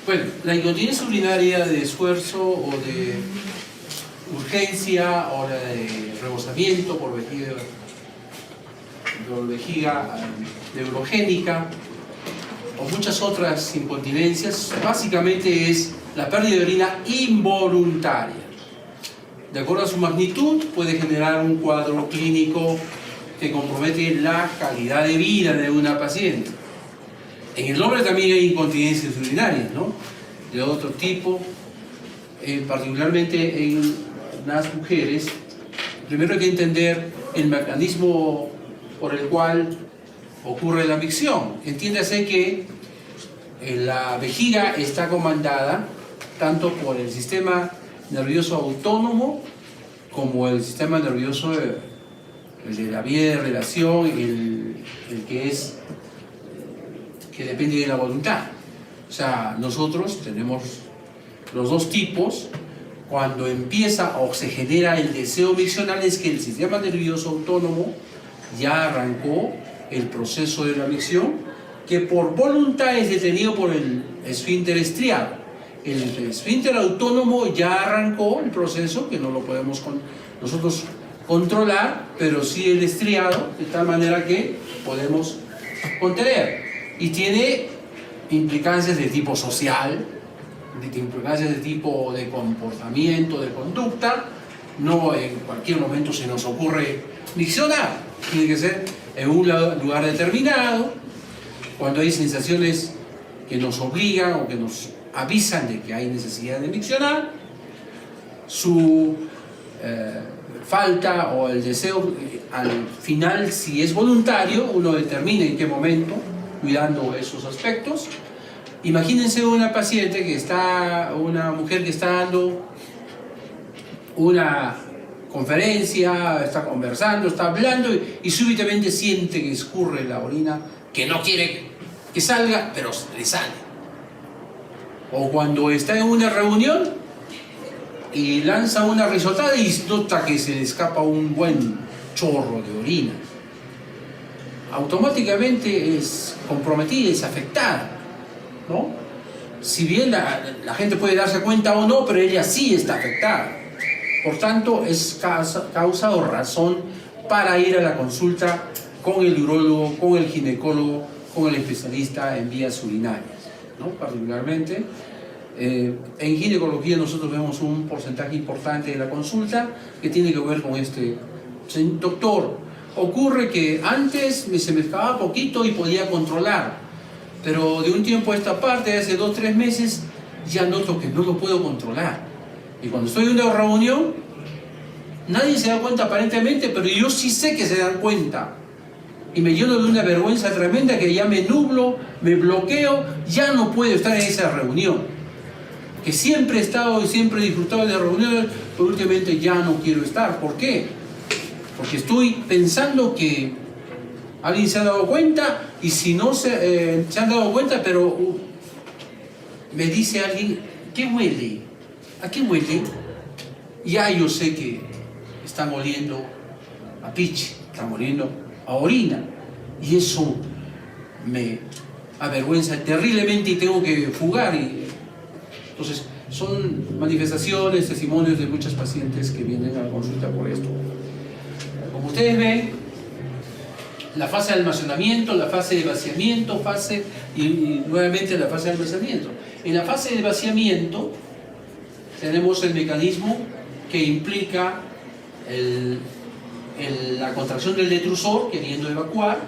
Bueno, la incontinencia urinaria de esfuerzo o de urgencia o la de rebosamiento por vejiga neurogénica o muchas otras incontinencias, básicamente es la pérdida de orina involuntaria. De acuerdo a su magnitud, puede generar un cuadro clínico que compromete la calidad de vida de una paciente. En el hombre también hay incontinencias urinarias, ¿no? De otro tipo, particularmente en las mujeres. Primero hay que entender el mecanismo por el cual ocurre la micción. Entiéndase que la vejiga está comandada tanto por el sistema nervioso autónomo como el sistema nervioso el de la vía de relación, el que depende de la voluntad. O sea, nosotros tenemos los dos tipos. Cuando empieza o se genera el deseo miccional es que el sistema nervioso autónomo ya arrancó el proceso de la micción, que por voluntad es detenido por el esfínter estriado. El esfínter autónomo ya arrancó el proceso, que no lo podemos nosotros controlar, pero sí el estriado, de tal manera que podemos contener. Y tiene implicancias de tipo social, implicancias de tipo de comportamiento, de conducta. No en cualquier momento se nos ocurre miccionar, tiene que ser en un lugar determinado, cuando hay sensaciones que nos obligan o que nos avisan de que hay necesidad de miccionar. Su falta o el deseo al final, si es voluntario, uno determina en qué momento, cuidando esos aspectos. Imagínense una paciente una mujer que está dando una conferencia, está conversando, está hablando y súbitamente siente que escurre la orina, que no quiere que salga, pero le sale. O cuando está en una reunión y lanza una risotada y nota que se le escapa un buen chorro de orina. Automáticamente es comprometida, es afectada, ¿no? Si bien la gente puede darse cuenta o no, pero ella sí está afectada. Por tanto, es causa o razón para ir a la consulta con el urólogo, con el ginecólogo, con el especialista en vías urinarias, ¿no? Particularmente, en ginecología nosotros vemos un porcentaje importante de la consulta que tiene que ver con doctor, ocurre que antes se me escapaba poquito y podía controlar, pero de un tiempo a esta parte, hace 2 o 3 meses, ya noto que no lo puedo controlar. Y cuando estoy en una reunión, nadie se da cuenta aparentemente, pero yo sí sé que se dan cuenta. Y me lleno de una vergüenza tremenda que ya me nublo, me bloqueo, ya no puedo estar en esa reunión. Que siempre he estado y siempre he disfrutado de reuniones, pero últimamente ya no quiero estar. ¿Por qué? Porque estoy pensando que alguien se ha dado cuenta, y si no se han dado cuenta, pero me dice alguien, ¿qué huele? ¿A qué huele? Ya yo sé que están oliendo a pichi, están oliendo a orina, y eso me avergüenza terriblemente y tengo que fugar. Entonces, son manifestaciones, testimonios de muchas pacientes que vienen a la consulta por esto. Como ustedes ven, la fase de almacenamiento, la fase de vaciamiento, y nuevamente la fase de almacenamiento. En la fase de vaciamiento tenemos el mecanismo que implica la contracción del detrusor queriendo evacuar,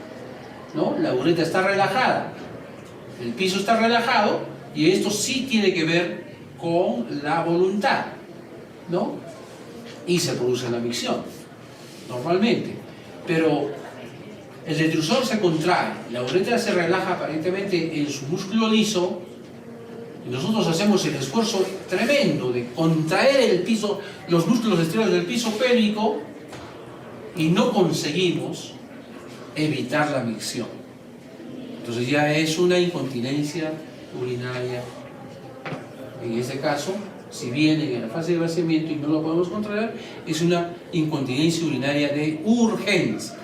¿no? La uretra está relajada, el piso está relajado, y esto sí tiene que ver con la voluntad, ¿no? Y se produce la micción, normalmente. Pero el detrusor se contrae, la uretra se relaja aparentemente en su músculo liso, y nosotros hacemos el esfuerzo tremendo de contraer el piso, los músculos exteriores del piso pélvico, y no conseguimos evitar la micción. Entonces ya es una incontinencia urinaria. En este caso, si viene en la fase de vaciamiento y no lo podemos controlar, es una incontinencia urinaria de urgencia.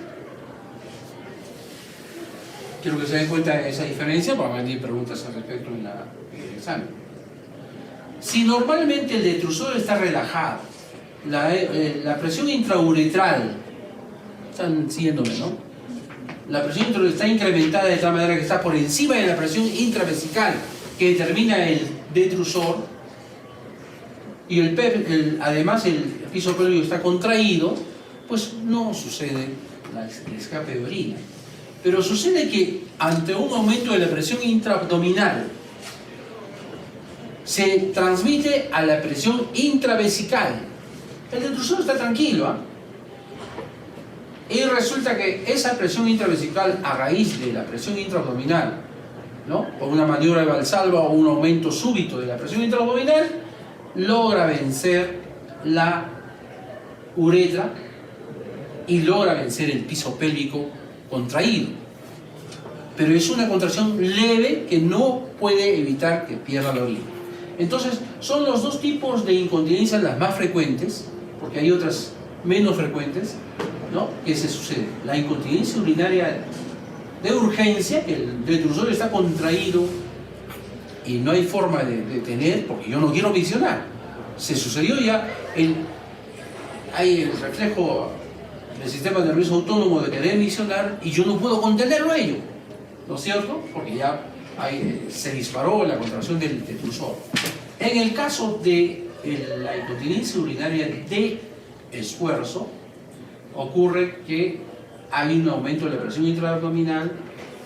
Quiero que se den cuenta de esa diferencia, porque van a venir preguntas al respecto en el examen. Si normalmente el detrusor está relajado, la presión intrauretral, están siguiéndome, ¿no? La presión intrauretral está incrementada de tal manera que está por encima de la presión intravesical que determina el detrusor, y además el piso pélvico está contraído, pues no sucede el escape de orina. Pero sucede que ante un aumento de la presión intraabdominal se transmite a la presión intravesical. El detrusor está tranquilo, ¿eh? Y resulta que esa presión intravesical, a raíz de la presión intraabdominal, ¿no?, por una maniobra de Valsalva o un aumento súbito de la presión intraabdominal, logra vencer la uretra y logra vencer el piso pélvico contraído. Pero es una contracción leve que no puede evitar que pierda la orina. Entonces, son los dos tipos de incontinencia las más frecuentes, porque hay otras menos frecuentes, ¿no?, que se sucede. La incontinencia urinaria de urgencia, que el detrusor está contraído y no hay forma de detener, porque yo no quiero miccionar. Se sucedió ya, hay el reflejo del sistema nervioso autónomo de querer miccionar y yo no puedo contenerlo ello, ¿no es cierto? Porque ya se disparó la contracción del detrusor. En el caso de la incontinencia urinaria de esfuerzo, ocurre que hay un aumento de la presión intraabdominal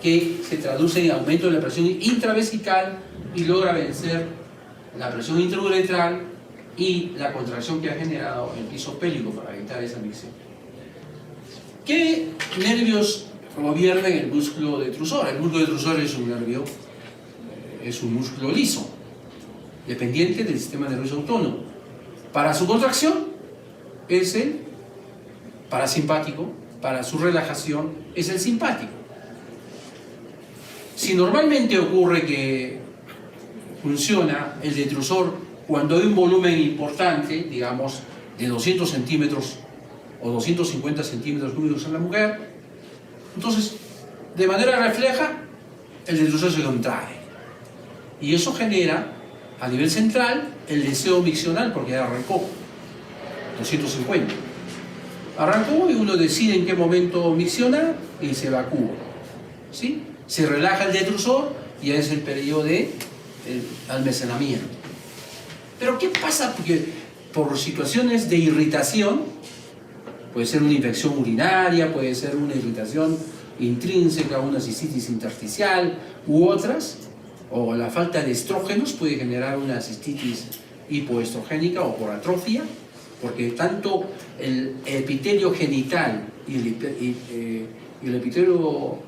que se traduce en aumento de la presión intravesical y logra vencer la presión intrauretral y la contracción que ha generado el piso pélvico para evitar esa micción. ¿Qué nervios gobiernan el músculo detrusor? El músculo detrusor es un nervio, es un músculo liso, dependiente del sistema nervioso autónomo. Para su contracción es el parasimpático, para su relajación es el simpático. Si normalmente ocurre que funciona el detrusor cuando hay un volumen importante, digamos de 200 centímetros o 250 centímetros cúbicos en la mujer, entonces de manera refleja el detrusor se contrae y eso genera a nivel central el deseo miccional, porque ya arrancó 250, arrancó y uno decide en qué momento miccionar y se evacúa, ¿sí? Se relaja el detrusor y es el periodo de almacenamiento. Pero ¿qué pasa? Porque por situaciones de irritación, puede ser una infección urinaria, puede ser una irritación intrínseca, una cistitis intersticial u otras, o la falta de estrógenos puede generar una cistitis hipoestrogénica o por atrofia, porque tanto el epitelio genital y el epitelio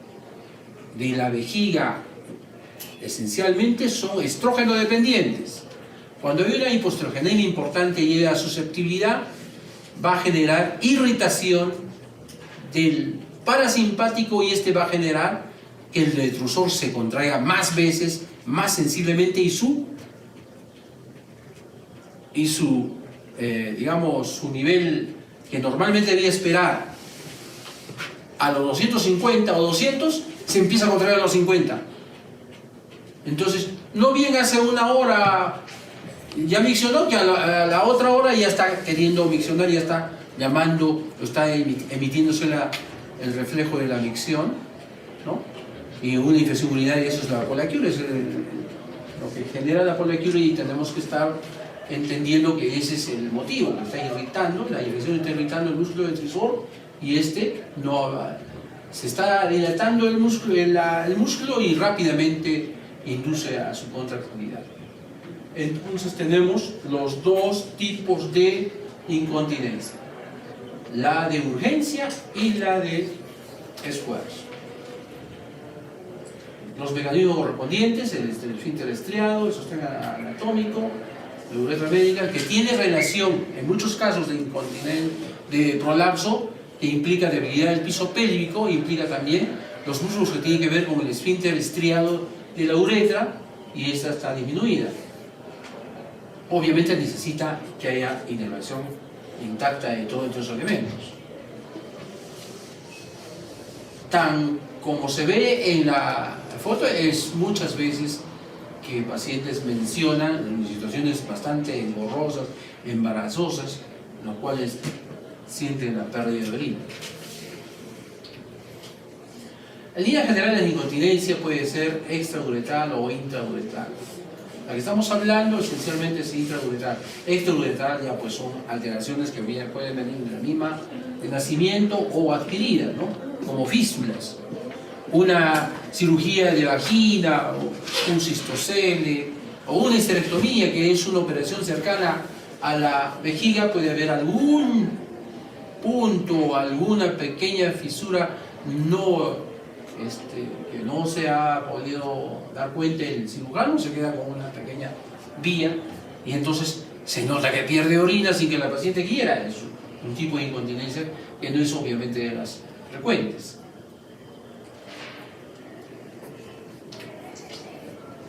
de la vejiga esencialmente son estrógeno dependientes. Cuando hay una hipoestrogenemia importante y a susceptibilidad, va a generar irritación del parasimpático y este va a generar que el detrusor se contraiga más veces, más sensiblemente y su digamos, su nivel que normalmente debería esperar a los 250 o 200, se empieza a contraer a los 50. Entonces, no bien hace una hora ya miccionó, que a la otra hora ya está queriendo miccionar, ya está llamando, está emitiéndose el reflejo de la micción, ¿no? Y una infección urinaria, eso es la pollakiuria, es lo que genera la pollakiuria, y tenemos que estar entendiendo que ese es el motivo, que está irritando, la infección está irritando el músculo detrusor y se está dilatando el músculo y rápidamente induce a su contractilidad. Entonces tenemos los dos tipos de incontinencia, la de urgencia y la de esfuerzo. Los mecanismos correspondientes, el esfínter estriado, el sostén anatómico, la uretra médica, que tiene relación en muchos casos de incontinencia, de prolapso, que implica debilidad del piso pélvico, implica también los músculos que tienen que ver con el esfínter estriado de la uretra, y esta está disminuida. Obviamente necesita que haya inervación intacta de todos estos elementos. como se ve en la foto, es muchas veces que pacientes mencionan en situaciones bastante engorrosas, embarazosas, en las cuales sienten la pérdida de orina. En líneas generales, la incontinencia puede ser extrauretral o intrauretral. La que estamos hablando esencialmente es intrauretral. Extrauretral ya pues son alteraciones que pueden venir de la misma de nacimiento o adquiridas, ¿no? Como fístulas. Una cirugía de vagina, o un cistocele, o una histerectomía, que es una operación cercana a la vejiga, puede haber algún punto, alguna pequeña fisura que no se ha podido dar cuenta el cirujano, se queda con una pequeña vía y entonces se nota que pierde orina sin que la paciente quiera. Es un tipo de incontinencia que no es obviamente de las frecuentes.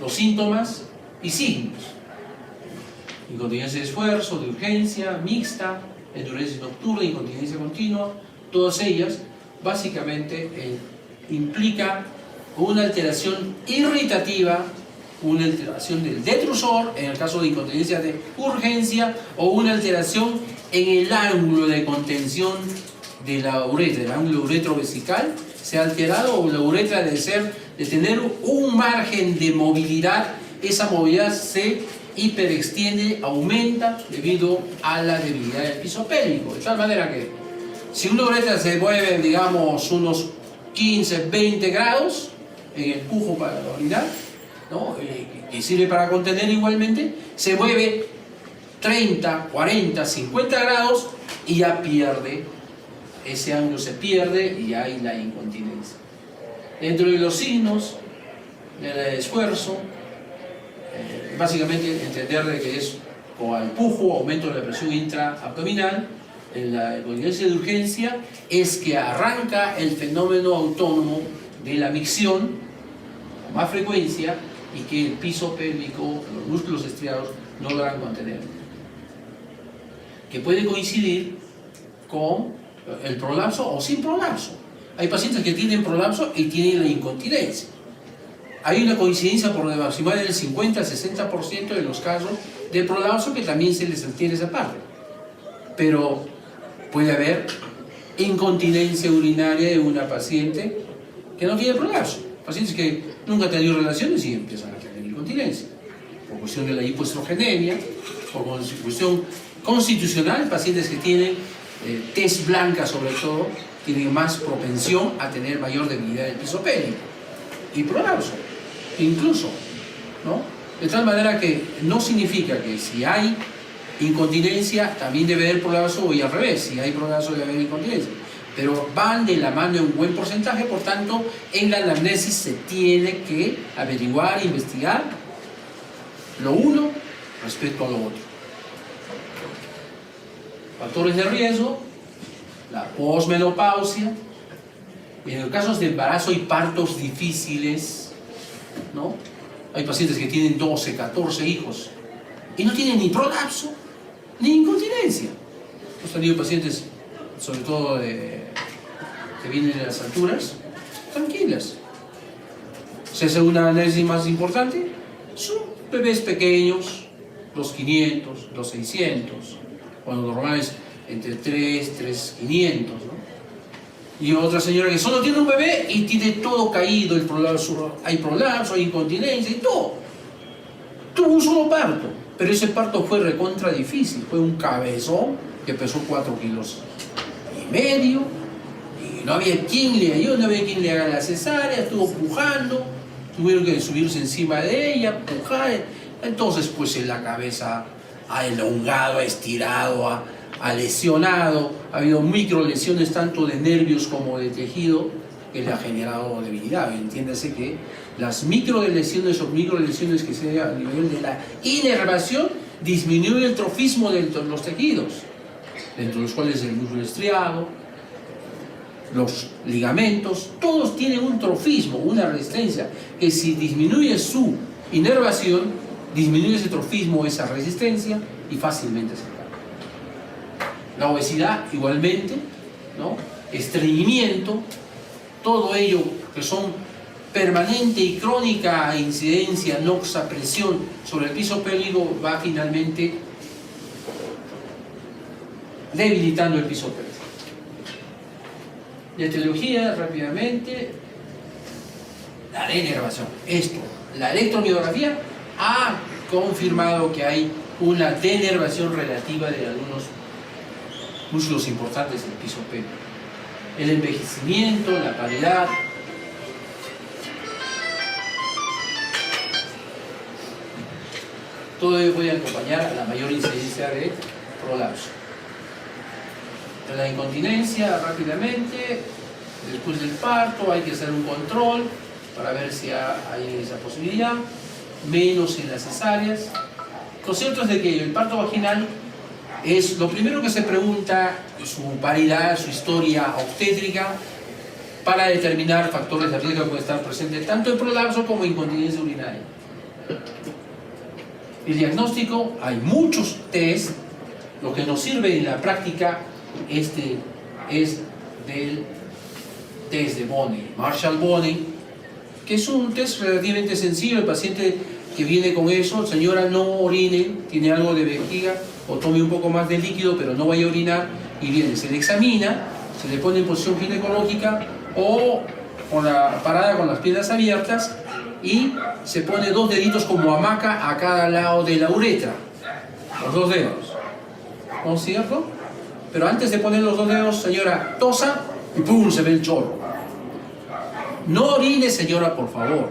Los síntomas y signos: incontinencia de esfuerzo, de urgencia, mixta, endurencia nocturna, incontinencia continua. Todas ellas básicamente implica una alteración irritativa, una alteración del detrusor, en el caso de incontinencia de urgencia, o una alteración en el ángulo de contención de la uretra, el ángulo uretrovesical se ha alterado, o la uretra de tener un margen de movilidad, esa movilidad se hiperextiende, aumenta debido a la debilidad del piso pélvico, de tal manera que si una uretra se mueve, digamos, unos 15, 20 grados en el pujo para orinar, ¿no? Que sirve para contener igualmente, se mueve 30, 40, 50 grados y ya pierde, ese ángulo se pierde y hay la incontinencia. Dentro de los signos del esfuerzo, básicamente entender de que es con el pujo, aumento de la presión intraabdominal. En la incontinencia de urgencia es que arranca el fenómeno autónomo de la micción con más frecuencia y que el piso pélvico, los músculos estriados no logran contener, que puede coincidir con el prolapso o sin prolapso. Hay pacientes que tienen prolapso y tienen la incontinencia. Hay una coincidencia por debajo del 50 al 60% de los casos de prolapso que también se les entiende esa parte, pero puede haber incontinencia urinaria de una paciente que no tiene prolapso. Pacientes que nunca han tenido relaciones y empiezan a tener incontinencia. Por cuestión de la hipoestrogenemia, por cuestión constitucional, pacientes que tienen tez blanca sobre todo, tienen más propensión a tener mayor debilidad del piso pélvico. Y prolapso, incluso, ¿no? De tal manera que no significa que si hay incontinencia también debe haber prolapso y al revés, si hay prolapso debe haber incontinencia, pero van de la mano en un buen porcentaje. Por tanto, en la anamnesis se tiene que averiguar, investigar lo uno respecto a lo otro. Factores de riesgo: la posmenopausia, en los casos de embarazo y partos difíciles, ¿no? Hay pacientes que tienen 12, 14 hijos y no tienen ni prolapso ni incontinencia. Hemos tenido pacientes, sobre todo que vienen de las alturas, tranquilas. Se hace una análisis más importante, son bebés pequeños, los 500, los 600, cuando normales entre 3, 500, ¿no? Y otra señora que solo tiene un bebé y tiene todo caído, el prolapso, hay prolapso, hay incontinencia y todo. Tuvo un solo parto, pero ese parto fue recontra difícil, fue un cabezón que pesó 4,5 kilos, y no había quien le ayudó, no había quien le haga la cesárea, estuvo pujando, tuvieron que subirse encima de ella, pujar, entonces pues en la cabeza ha elongado, ha estirado, ha lesionado, ha habido micro lesiones tanto de nervios como de tejido que le ha generado debilidad. Entiéndase que las micro lesiones o micro lesiones que se da a nivel de la inervación disminuye el trofismo de los tejidos, dentro de los cuales el músculo estriado, los ligamentos, todos tienen un trofismo, una resistencia, que si disminuye su inervación, disminuye ese trofismo, esa resistencia y fácilmente se cae. La obesidad igualmente, ¿no? Estreñimiento, todo ello que son permanente y crónica incidencia, noxa, presión sobre el piso pélvico, va finalmente debilitando el piso pélvico. La etiología, rápidamente, la denervación. Esto, la electromiografía ha confirmado que hay una denervación relativa de algunos músculos importantes del piso pélvico. El envejecimiento, la palidad, todo ello puede acompañar a la mayor incidencia de prolapso. La incontinencia, rápidamente, después del parto hay que hacer un control para ver si hay esa posibilidad, menos en las cesáreas. Lo cierto es de que el parto vaginal es lo primero que se pregunta, su paridad, su historia obstétrica, para determinar factores de riesgo que pueden estar presentes tanto en prolapso como en incontinencia urinaria. El diagnóstico, hay muchos test. Lo que nos sirve en la práctica es del test de Bonney, Marshall-Bonney, que es un test relativamente sencillo. El paciente que viene con eso, señora, no orine, tiene algo de vejiga o tome un poco más de líquido, pero no vaya a orinar, y viene, se le examina, se le pone en posición ginecológica o con la parada con las piernas abiertas, y se pone 2 deditos como hamaca a cada lado de la uretra, los 2 dedos, ¿no es cierto? Pero antes de poner los 2 dedos, señora, tosa y ¡pum!, se ve el chorro. No orine, señora, por favor.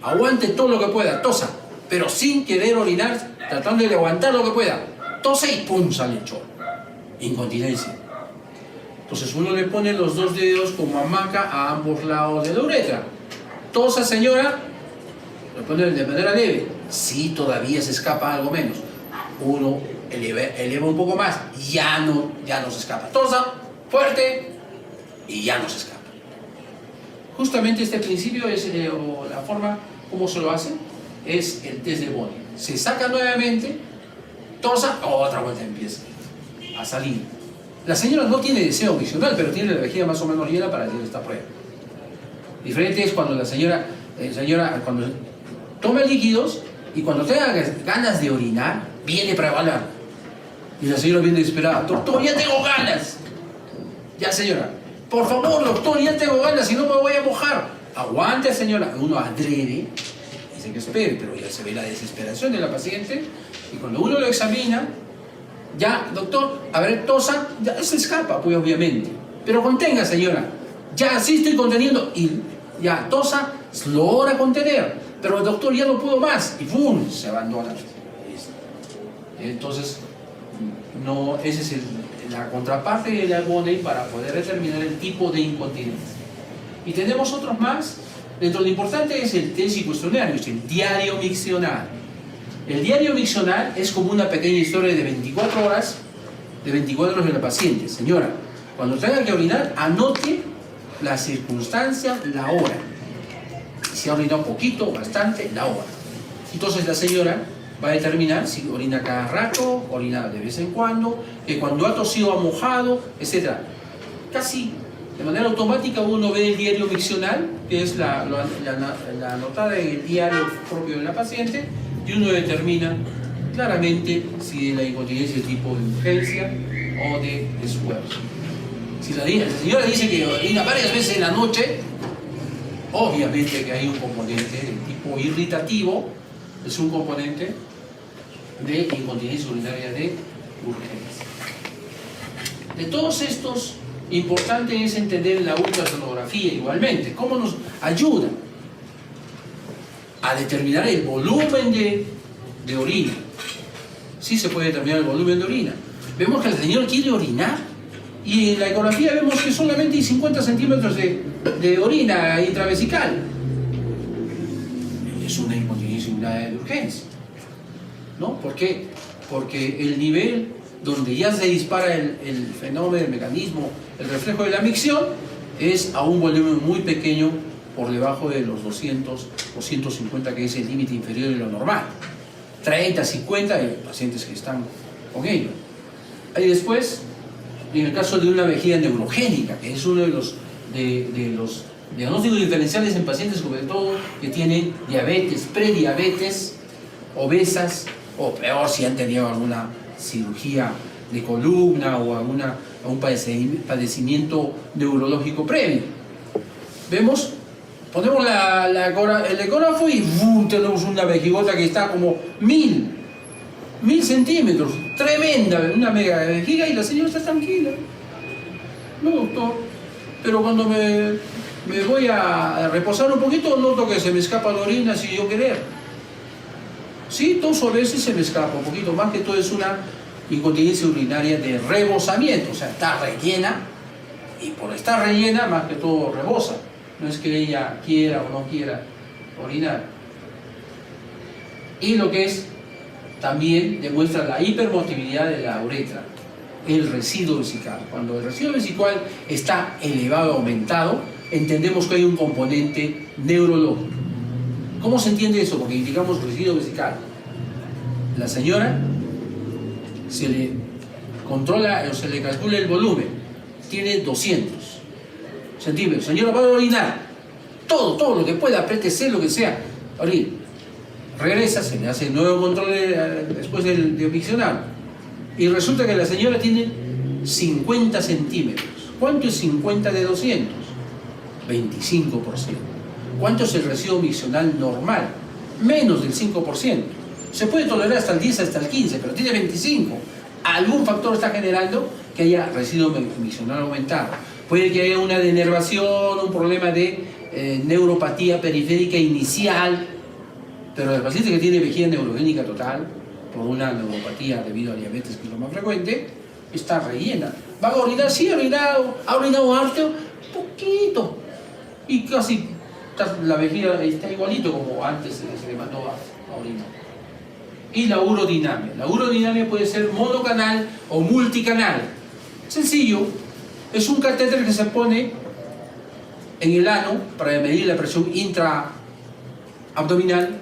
Aguante todo lo que pueda, tosa, pero sin querer orinar, tratando de aguantar lo que pueda. Tose y ¡pum!, sale el chorro. Incontinencia. Entonces uno le pone los 2 dedos como hamaca a ambos lados de la uretra. Tosa, señora, lo pone de manera leve. Si todavía se escapa algo menos, uno eleva un poco más, ya no se escapa. Tosa, fuerte, y ya no se escapa. Justamente este principio es la forma como se lo hace, es el test de Bonney. Se saca nuevamente, tosa, otra vuelta empieza a salir. La señora no tiene deseo miccional, pero tiene la vejiga más o menos llena para hacer esta prueba. Diferente es cuando la señora cuando toma líquidos y cuando tenga ganas de orinar, viene para evaluar. Y la señora viene desesperada: doctor, ya tengo ganas. Ya, señora, por favor, doctor, ya tengo ganas, si no me voy a mojar. Aguante, señora. Uno adrede, dice que espere, pero ya se ve la desesperación de la paciente. Y cuando uno lo examina, ya, doctor, a ver, tosa, ya se escapa, pues obviamente. Pero contenga, señora. Ya, sí estoy conteniendo. Y ya, tosa, logra contener. Pero el doctor, ya no pudo más. Y ¡pum!, se abandona. Entonces, no, esa es la contraparte de la Bonney para poder determinar el tipo de incontinencia. Y tenemos otros más. Dentro de lo importante es el test y cuestionario, es el diario miccional. El diario miccional es como una pequeña historia de 24 horas de la paciente. Señora, cuando tenga que orinar, anote la circunstancia, la hora. Si ha orinado un poquito, bastante, la hora. Entonces la señora va a determinar si orina cada rato, orina de vez en cuando, que cuando ha tosido ha mojado, etc. Casi de manera automática uno ve el diario miccional, que es la anotada en el diario propio de la paciente, y uno determina claramente si la incontinencia es de tipo de urgencia o de esfuerzo. Si la señora dice que orina varias veces en la noche, obviamente que hay un componente de tipo irritativo, es un componente de incontinencia urinaria de urgencia. De todos estos, importante es entender la ultrasonografía igualmente, cómo nos ayuda a determinar el volumen de orina. Sí se puede determinar el volumen de orina. Vemos que el señor quiere orinar y en la ecografía vemos que solamente hay 50 centímetros de orina intravesical. Es una incontinencia urinaria de urgencia, ¿no? ¿Por qué? Porque el nivel donde ya se dispara el fenómeno, el mecanismo, el reflejo de la micción, es a un volumen muy pequeño, por debajo de los 200 o 150, que es el límite inferior de lo normal. 30, 50, hay pacientes que están con ello. Y después, en el caso de una vejiga neurogénica, que es uno de los de los diagnósticos diferenciales en pacientes, sobre todo que tienen diabetes, prediabetes, obesas, o peor si han tenido alguna cirugía de columna o algún padecimiento neurológico previo. Vemos, ponemos el ecógrafo y ¡bum!, tenemos una vejigota que está como 1000 centímetros, tremenda, una mega vejiga, y la señora está tranquila. No, doctor, pero cuando me voy a reposar un poquito, noto que se me escapa la orina sin yo querer. Sí, toso a veces se me escapa un poquito, más que todo es una incontinencia urinaria de rebosamiento, o sea, está rellena, y por estar rellena, más que todo rebosa. No es que ella quiera o no quiera orinar. Y lo que es, también demuestra la hipermotilidad de la uretra, el residuo vesical. Cuando el residuo vesical está elevado, aumentado, entendemos que hay un componente neurológico. ¿Cómo se entiende eso? Porque indicamos residuo vesical. La señora se le controla o se le calcula el volumen, tiene 200 centímetros. Señora, va a orinar todo lo que pueda, apriétese lo que sea, orina. Regresa, se le hace el nuevo control después de miccionar, y resulta que la señora tiene 50 centímetros. ¿Cuánto es 50 de 200? 25%. ¿Cuánto es el residuo miccional normal? Menos del 5%. Se puede tolerar hasta el 10, hasta el 15, pero tiene 25. Algún factor está generando que haya residuo miccional aumentado. Puede que haya una denervación, un problema de neuropatía periférica inicial, pero el paciente que tiene vejiga neurogénica total, por una neuropatía debido a diabetes, que es lo más frecuente, está rellena. ¿Va a orinar? Sí, ha orinado harto, poquito. Y casi la vejiga está igualito como antes se le mandó a orinar. Y la urodinamia. La urodinamia puede ser monocanal o multicanal. Sencillo, es un catéter que se pone en el ano para medir la presión intraabdominal.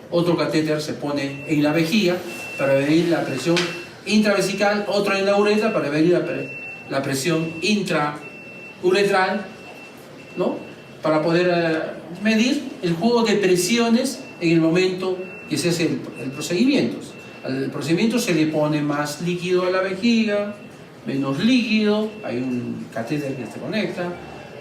Otro catéter se pone en la vejiga para medir la presión intravesical, otro en la uretra para medir la presión intrauretral, ¿no? Para poder medir el juego de presiones en el momento que se hace el procedimiento. Al procedimiento se le pone más líquido a la vejiga, menos líquido, hay un catéter que se conecta,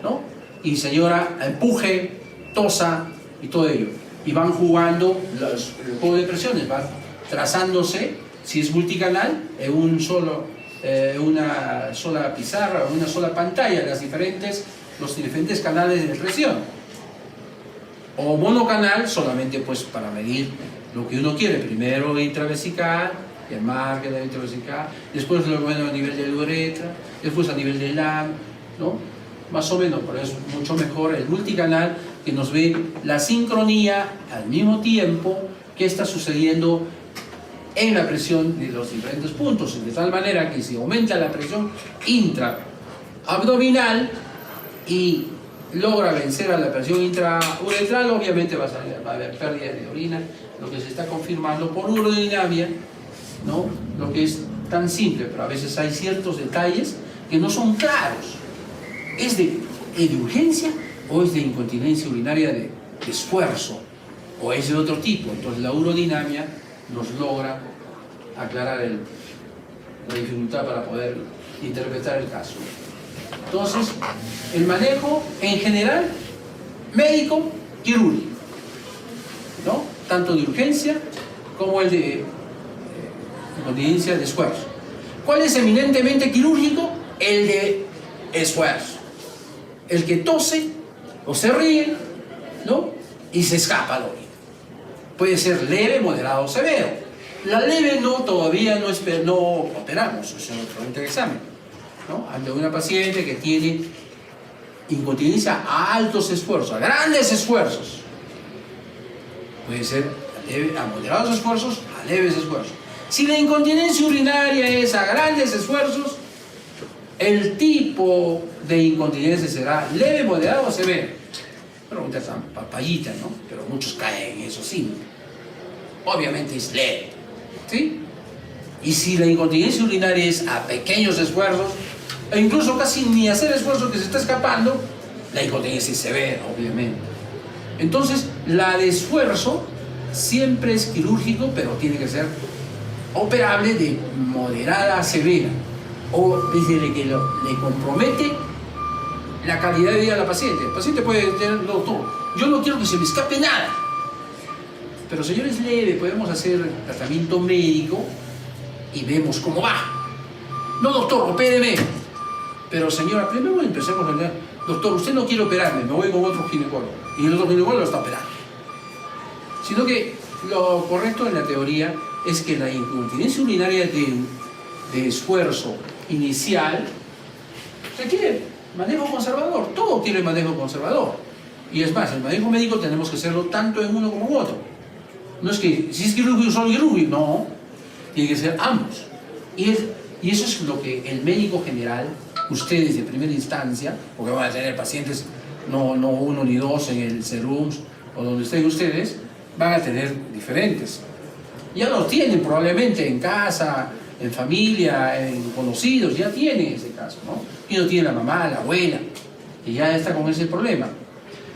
¿no? Y señora, empuje, tosa y todo ello. Y van jugando el juego de presiones, van trazándose, si es multicanal, en una sola pizarra o una sola pantalla, los diferentes canales de presión. O monocanal, solamente pues para medir lo que uno quiere, primero intravesical, el margen de la intravesical, después luego a nivel de la uretra, después a nivel del ano, ¿no? Más o menos, pero es mucho mejor el multicanal, que nos ve la sincronía al mismo tiempo que está sucediendo en la presión de los diferentes puntos, de tal manera que si aumenta la presión intraabdominal y logra vencer a la presión intrauretral, obviamente va a haber pérdida de orina, lo que se está confirmando por urodinamia, ¿no? Lo que es tan simple, pero a veces hay ciertos detalles que no son claros. ¿Es de urgencia o es de incontinencia urinaria de esfuerzo? ¿O es de otro tipo? Entonces la urodinamia nos logra aclarar la dificultad para poder interpretar el caso. Entonces, el manejo en general, médico, quirúrgico, ¿no? Tanto de urgencia como el de incontinencia de esfuerzo. ¿Cuál es eminentemente quirúrgico? El de esfuerzo. El que tose o se ríe, ¿no? Y se escapa la orina. Puede ser leve, moderado o severo. La leve todavía no operamos, es otro examen, ¿no? Ante una paciente que tiene incontinencia a altos esfuerzos, a grandes esfuerzos. Puede ser a moderados esfuerzos, a leves esfuerzos. Si la incontinencia urinaria es a grandes esfuerzos, el tipo de incontinencia será leve, moderado o severo. Preguntas tan papayitas, ¿no? Pero muchos caen en eso, sí. Obviamente es leve, ¿sí? Y si la incontinencia urinaria es a pequeños esfuerzos, e incluso casi ni hacer esfuerzo, que se está escapando, La incontinencia es severa, obviamente. Entonces, la de esfuerzo siempre es quirúrgico, pero tiene que ser operable de moderada a severa, o desde que le compromete la calidad de vida de la paciente. El paciente puede tener, doctor, yo no quiero que se me escape nada, pero señor, es leve, podemos hacer tratamiento médico y vemos cómo va. No, doctor, opéreme. Pero señora, primero empecemos a hablar. Doctor, usted no quiere operarme, me voy con otro ginecólogo. Y el otro ginecólogo lo está operando. Sino que lo correcto en la teoría es que la incontinencia urinaria de esfuerzo inicial requiere manejo conservador. Todo tiene manejo conservador. Y es más, el manejo médico tenemos que hacerlo tanto en uno como en otro. No es que si es quirúrgico solo quirúrgico, no. Tiene que ser ambos. Y eso es lo que el médico general, ustedes de primera instancia, porque van a tener pacientes, no uno ni dos en el Serums o donde estén ustedes, van a tener diferentes. Ya lo tienen probablemente en casa, en familia, en conocidos, ya tienen ese caso, ¿no? Y no tiene la mamá, la abuela, que ya está con ese problema.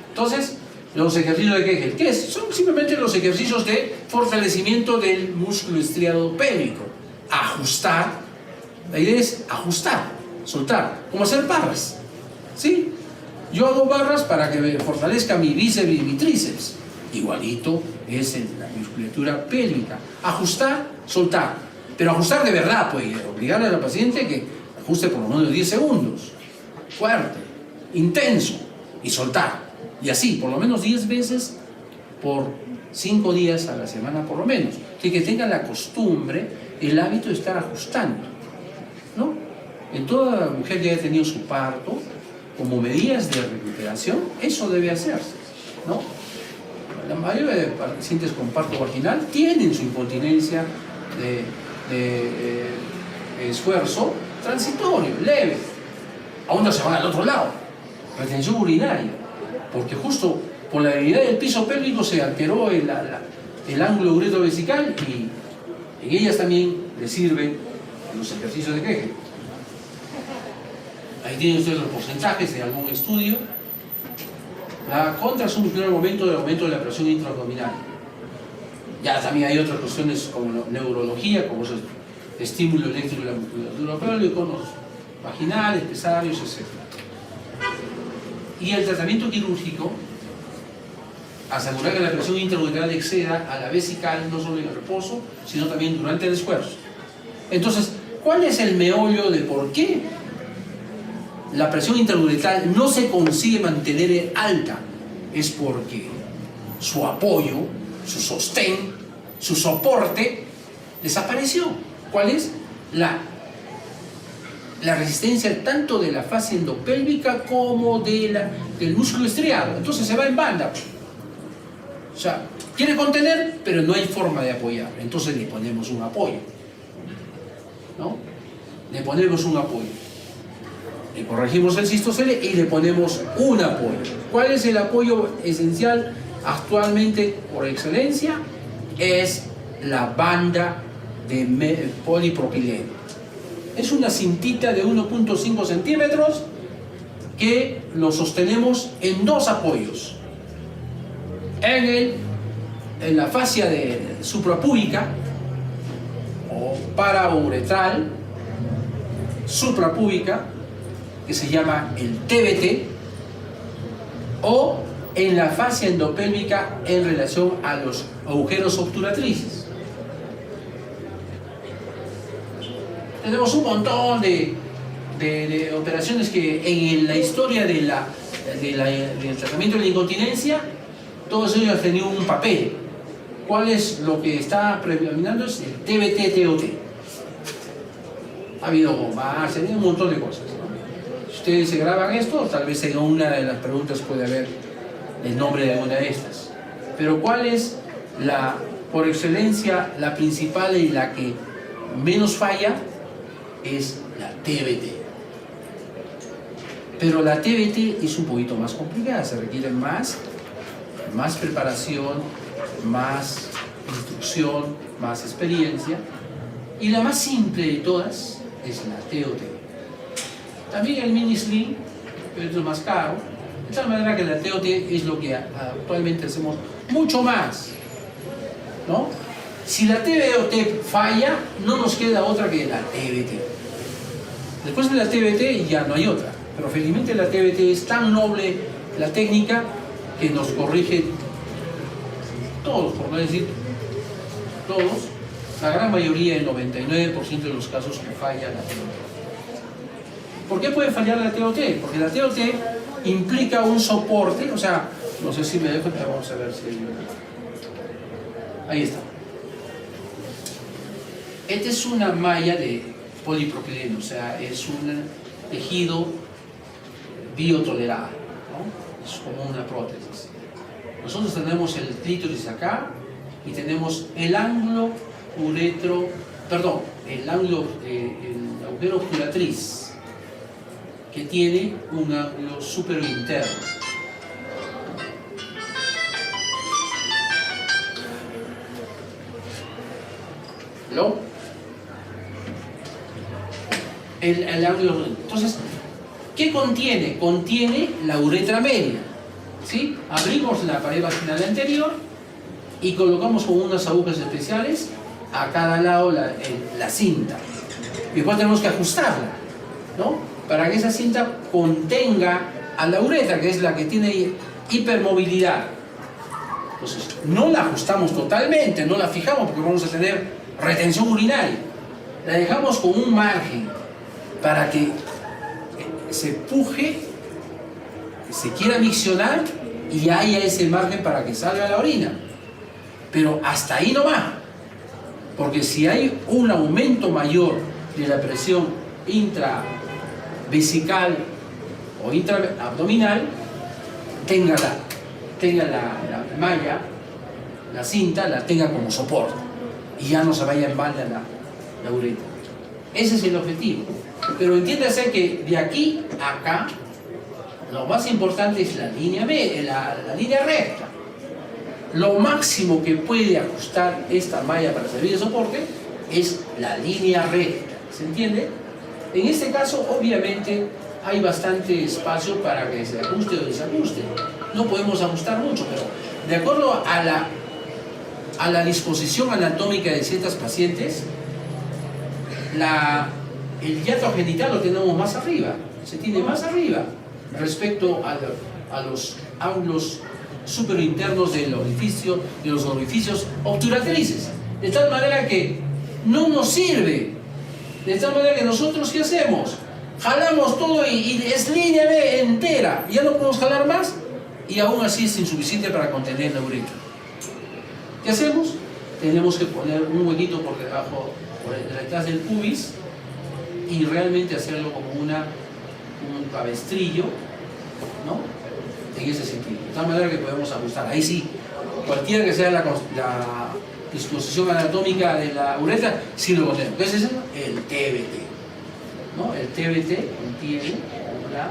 Entonces, los ejercicios de Kegel, ¿qué es? Son simplemente los ejercicios de fortalecimiento del músculo estriado pélvico. Ajustar, la idea es ajustar, soltar, como hacer barras, ¿sí? Yo hago barras para que me fortalezca mi bíceps y mi tríceps. Igualito es en la musculatura pélvica. Ajustar, soltar. Pero ajustar de verdad, pues, obligarle a la paciente que ajuste por lo menos 10 segundos. Fuerte, intenso, y soltar. Y así, por lo menos 10 veces por 5 días a la semana, por lo menos. Que tengan la costumbre, el hábito de estar ajustando, ¿no? En toda mujer que haya tenido su parto, como medidas de recuperación, eso debe hacerse, ¿no? La mayoría de pacientes con parto vaginal tienen su incontinencia de esfuerzo transitorio, leve. Aún no se van al otro lado, retención urinaria, porque justo por la debilidad del piso pélvico se alteró el ángulo uretrovesical y en ellas también les sirven los ejercicios de Kegel. Ahí tienen ustedes los porcentajes de algún estudio. La contracción muscular al momento del aumento de la presión intraabdominal. Ya también hay otras cuestiones como neurología, como el estímulo eléctrico de la musculatura pélvica, iconos vaginales, pesarios, etc. Y el tratamiento quirúrgico, asegurar que la presión intrauteral exceda a la vesical, no solo en el reposo, sino también durante el esfuerzo. Entonces, ¿cuál es el meollo de por qué la presión intrauteral no se consigue mantener alta? Es porque su apoyo, su sostén, su soporte desapareció. ¿Cuál es? La resistencia tanto de la fascia endopélvica como del músculo estriado. Entonces se va en banda. O sea, quiere contener, pero no hay forma de apoyar. Entonces le ponemos un apoyo, ¿no? Le ponemos un apoyo. Le corregimos el cistocele y le ponemos un apoyo. ¿Cuál es el apoyo esencial actualmente por excelencia? Es la banda de polipropileno. Es una cintita de 1.5 centímetros que lo sostenemos en dos apoyos. En la fascia suprapúbica o parauretral suprapúbica, que se llama el TBT, o en la fascia endopélvica en relación a los agujeros obturatrices. Tenemos un montón de operaciones que en la historia del tratamiento de la incontinencia, todos ellos han tenido un papel. ¿Cuál es lo que está predominando? Es el TBT-TOT. Ha habido más, un montón de cosas, ¿no? Si ustedes se graban esto, tal vez en una de las preguntas puede haber el nombre de alguna de estas. Pero ¿cuál es por excelencia, la principal y la que menos falla? Es la TBT. Pero la TBT es un poquito más complicada, se requiere más preparación, más instrucción, más experiencia. Y la más simple de todas es la TOT. También el mini sling, pero es lo más caro, De tal manera que la TOT es lo que actualmente hacemos mucho más, ¿no? Si la TBOT falla, no nos queda otra que la TBT. Después de la TBT ya no hay otra, pero felizmente la TBT es tan noble la técnica que nos corrige todos, por no decir todos, la gran mayoría, el 99% de los casos que falla la TOT. ¿Por qué puede fallar la TOT? Porque la TOT implica un soporte, o sea, no sé si me dejo, vamos a ver si hay una. Ahí está. Esta es una malla de polipropileno, o sea, es un tejido biotolerable, ¿no? Es como una prótesis. Nosotros tenemos el clítoris acá y tenemos el ángulo uretro, perdón, el agujero obturatriz, que tiene un ángulo superinterno. ¿No? El ángulo. Entonces, ¿qué contiene? Contiene la uretra media, ¿sí? Abrimos la pared vaginal anterior y colocamos con unas agujas especiales a cada lado la cinta. Y después tenemos que ajustarla, ¿no? Para que esa cinta contenga a la uretra, que es la que tiene hipermovilidad. Entonces, no la ajustamos totalmente, no la fijamos porque vamos a tener retención urinaria. La dejamos con un margen para que se puje, se quiera miccionar y haya ese margen para que salga la orina. Pero hasta ahí no va, porque si hay un aumento mayor de la presión intravesical o intraabdominal, tenga la malla, la cinta, la tenga como soporte y ya no se vaya en balde la uretra. Ese es el objetivo. Pero entiéndase que de aquí a acá lo más importante es la línea recta. Lo máximo que puede ajustar esta malla para servir de soporte es la línea recta. ¿Se entiende? En este caso, obviamente, hay bastante espacio para que se ajuste o desajuste. No podemos ajustar mucho, pero de acuerdo a la disposición anatómica de ciertas pacientes, el hiato genital lo tenemos más arriba, se tiene más arriba respecto a los ángulos superinternos de los orificios obturatrices, de tal manera que no nos sirve, de tal manera que nosotros ¿qué hacemos? Jalamos todo y es línea B entera, ya no podemos jalar más y aún así es insuficiente para contener la uretra. ¿Qué hacemos? Tenemos que poner un huequito por debajo, por detrás del pubis y realmente hacerlo como un cabestrillo, ¿no? En ese sentido, de tal manera que podemos ajustar. Ahí sí, cualquiera que sea la disposición anatómica de la uretra, sí lo contenemos. ¿Qué es eso? El TBT, ¿no? El TBT contiene la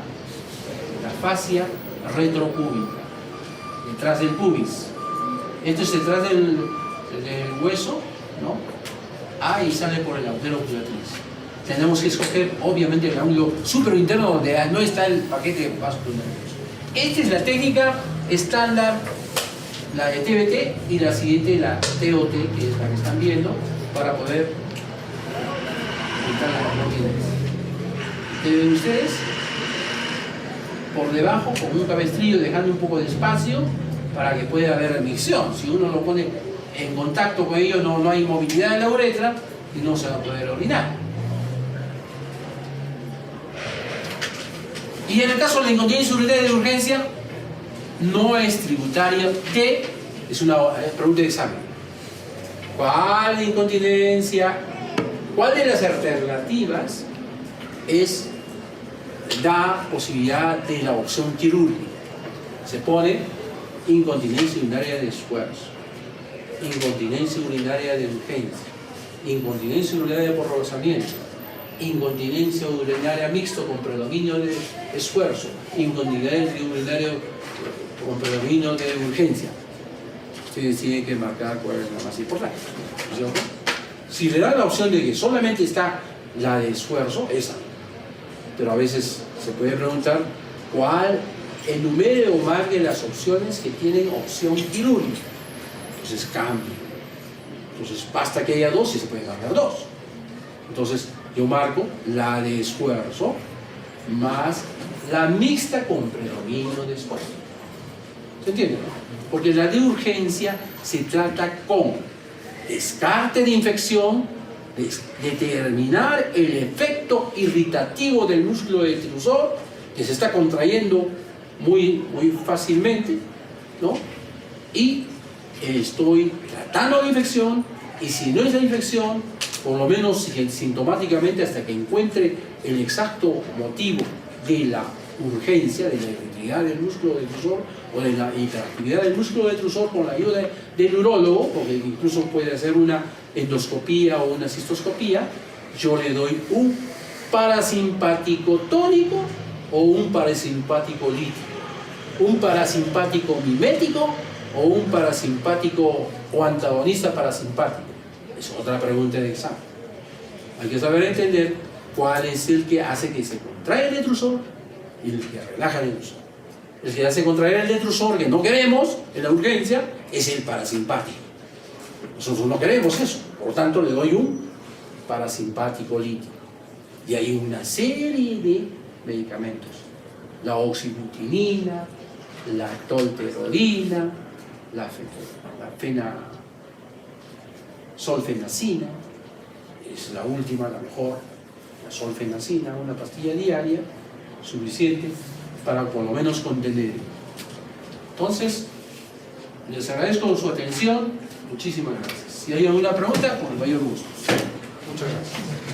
fascia retropúbica, detrás del pubis. Esto es detrás del hueso, ¿no? Ahí sale por el agujero obturatriz. Tenemos que escoger, obviamente, el ángulo superinterno donde no está el paquete vascular. Esta es la técnica estándar, la de TBT, y la siguiente, la TOT, que es la que están viendo, para poder evitar la continencia. Ven ustedes, por debajo, con un cabestrillo, dejando un poco de espacio para que pueda haber micción. Si uno lo pone en contacto con ello, no hay movilidad en la uretra y no se va a poder orinar. Y en el caso de la incontinencia urinaria de urgencia, no es tributaria de, es una pregunta de examen. ¿Cuál incontinencia? ¿Cuál de las alternativas da posibilidad de la opción quirúrgica? Se pone incontinencia urinaria de esfuerzo, incontinencia urinaria de urgencia, incontinencia urinaria por rozamiento, incontinencia urinaria mixto con predominio de esfuerzo, incontinencia urinaria con predominio de urgencia. Ustedes tienen que marcar cuál es la más importante, ¿no? Si le dan la opción de que solamente está la de esfuerzo, esa. Pero a veces se puede preguntar cuál enumere o marque las opciones que tienen opción quirúrgica. Entonces cambio. Entonces basta que haya dos y se pueden cambiar dos. Entonces yo marco la de esfuerzo más la mixta con predominio de esfuerzo. ¿Se entiende? Porque la de urgencia se trata con descarte de infección, determinar el efecto irritativo del músculo detrusor que se está contrayendo muy fácilmente, ¿no? Y estoy tratando la infección, y si no es la infección, por lo menos sintomáticamente, hasta que encuentre el exacto motivo de la urgencia, de la irritabilidad del músculo detrusor o de la hiperactividad del músculo detrusor, con la ayuda del urólogo, porque incluso puede hacer una endoscopía o una cistoscopía, yo le doy un parasimpático tónico o un parasimpático lítico, un parasimpático mimético o un parasimpático o antagonista parasimpático. Es otra pregunta de examen. Hay que saber entender cuál es el que hace que se contraiga el detrusor y el que relaja el detrusor. El que hace contraer el detrusor, que no queremos en la urgencia, es el parasimpático. Nosotros no queremos eso, por lo tanto le doy un parasimpático lítico. Y hay una serie de medicamentos: la oxibutidina, la tolterodina, la solfenacina, es la última, la mejor, la solfenacina, una pastilla diaria, suficiente para por lo menos contener. Entonces, les agradezco su atención, muchísimas gracias. Si hay alguna pregunta, con el mayor gusto. Muchas gracias.